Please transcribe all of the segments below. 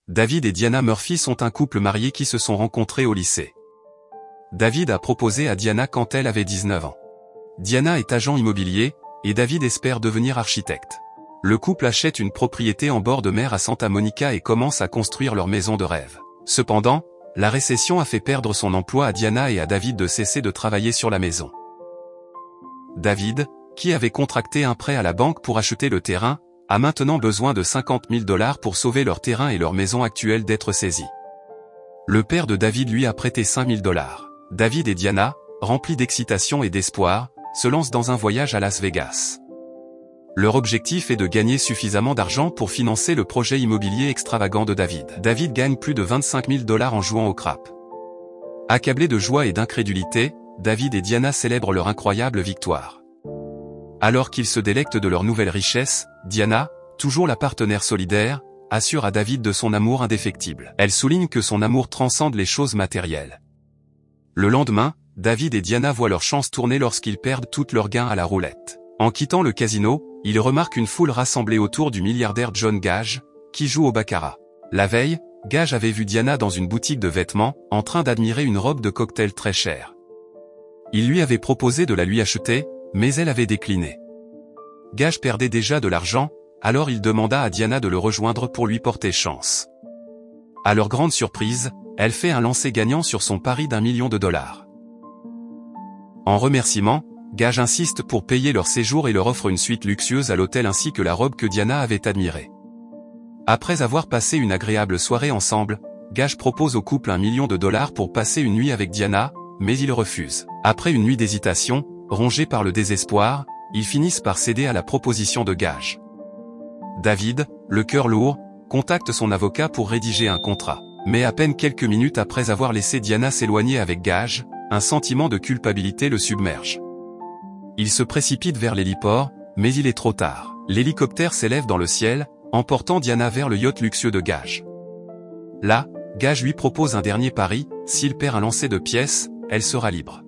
David et Diana Murphy sont un couple marié qui se sont rencontrés au lycée. David a proposé à Diana quand elle avait 19 ans. Diana est agent immobilier, et David espère devenir architecte. Le couple achète une propriété en bord de mer à Santa Monica et commence à construire leur maison de rêve. Cependant, la récession a fait perdre son emploi à Diana et à David de cesser de travailler sur la maison. David, qui avait contracté un prêt à la banque pour acheter le terrain, a maintenant besoin de 50 000 $ pour sauver leur terrain et leur maison actuelle d'être saisie. Le père de David lui a prêté 5 000 $. David et Diana, remplis d'excitation et d'espoir, se lancent dans un voyage à Las Vegas. Leur objectif est de gagner suffisamment d'argent pour financer le projet immobilier extravagant de David. David gagne plus de 25 000 $ en jouant au crap. Accablés de joie et d'incrédulité, David et Diana célèbrent leur incroyable victoire. Alors qu'ils se délectent de leur nouvelle richesse, Diana, toujours la partenaire solidaire, assure à David de son amour indéfectible. Elle souligne que son amour transcende les choses matérielles. Le lendemain, David et Diana voient leur chance tourner lorsqu'ils perdent tous leurs gains à la roulette. En quittant le casino, ils remarquent une foule rassemblée autour du milliardaire John Gage, qui joue au baccarat. La veille, Gage avait vu Diana dans une boutique de vêtements, en train d'admirer une robe de cocktail très chère. Il lui avait proposé de la lui acheter, mais elle avait décliné. Gage perdait déjà de l'argent, alors il demanda à Diana de le rejoindre pour lui porter chance. À leur grande surprise, elle fait un lancer gagnant sur son pari d'1 million $. En remerciement, Gage insiste pour payer leur séjour et leur offre une suite luxueuse à l'hôtel ainsi que la robe que Diana avait admirée. Après avoir passé une agréable soirée ensemble, Gage propose au couple 1 million $ pour passer une nuit avec Diana, mais il refuse. Après une nuit d'hésitation, rongés par le désespoir, ils finissent par céder à la proposition de Gage. David, le cœur lourd, contacte son avocat pour rédiger un contrat. Mais à peine quelques minutes après avoir laissé Diana s'éloigner avec Gage, un sentiment de culpabilité le submerge. Il se précipite vers l'héliport, mais il est trop tard. L'hélicoptère s'élève dans le ciel, emportant Diana vers le yacht luxueux de Gage. Là, Gage lui propose un dernier pari, s'il perd un lancer de pièces, elle sera libre.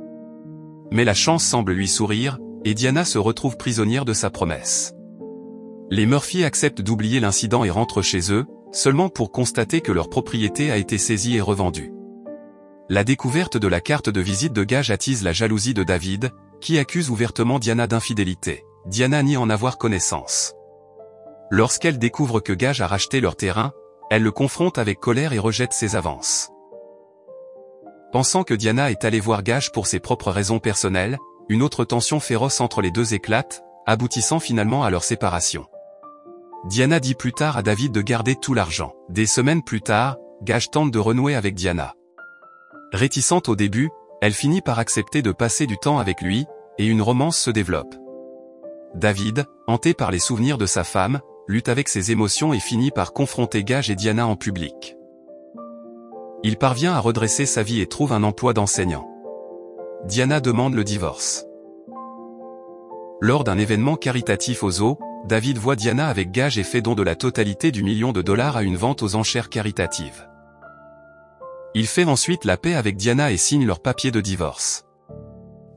Mais la chance semble lui sourire, et Diana se retrouve prisonnière de sa promesse. Les Murphy acceptent d'oublier l'incident et rentrent chez eux, seulement pour constater que leur propriété a été saisie et revendue. La découverte de la carte de visite de Gage attise la jalousie de David, qui accuse ouvertement Diana d'infidélité. Diana nie en avoir connaissance. Lorsqu'elle découvre que Gage a racheté leur terrain, elle le confronte avec colère et rejette ses avances. Pensant que Diana est allée voir Gage pour ses propres raisons personnelles, une autre tension féroce entre les deux éclate, aboutissant finalement à leur séparation. Diana dit plus tard à David de garder tout l'argent. Des semaines plus tard, Gage tente de renouer avec Diana. Réticente au début, elle finit par accepter de passer du temps avec lui, et une romance se développe. David, hanté par les souvenirs de sa femme, lutte avec ses émotions et finit par confronter Gage et Diana en public. Il parvient à redresser sa vie et trouve un emploi d'enseignant. Diana demande le divorce. Lors d'un événement caritatif au zoo, David voit Diana avec Gage et fait don de la totalité du $1 million à une vente aux enchères caritatives. Il fait ensuite la paix avec Diana et signe leur papier de divorce.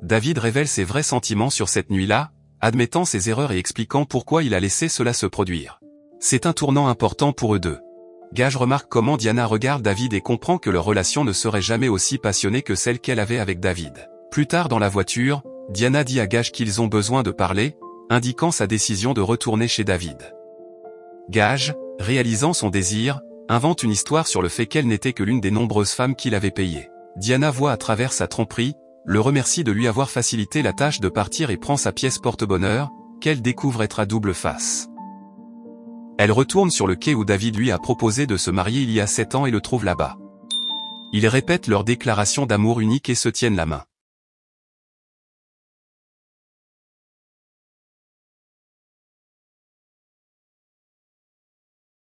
David révèle ses vrais sentiments sur cette nuit-là, admettant ses erreurs et expliquant pourquoi il a laissé cela se produire. C'est un tournant important pour eux deux. Gage remarque comment Diana regarde David et comprend que leur relation ne serait jamais aussi passionnée que celle qu'elle avait avec David. Plus tard dans la voiture, Diana dit à Gage qu'ils ont besoin de parler, indiquant sa décision de retourner chez David. Gage, réalisant son désir, invente une histoire sur le fait qu'elle n'était que l'une des nombreuses femmes qu'il avait payées. Diana voit à travers sa tromperie, le remercie de lui avoir facilité la tâche de partir et prend sa pièce porte-bonheur, qu'elle découvre être à double face. Elle retourne sur le quai où David lui a proposé de se marier il y a 7 ans et le trouve là-bas. Ils répètent leur déclaration d'amour unique et se tiennent la main.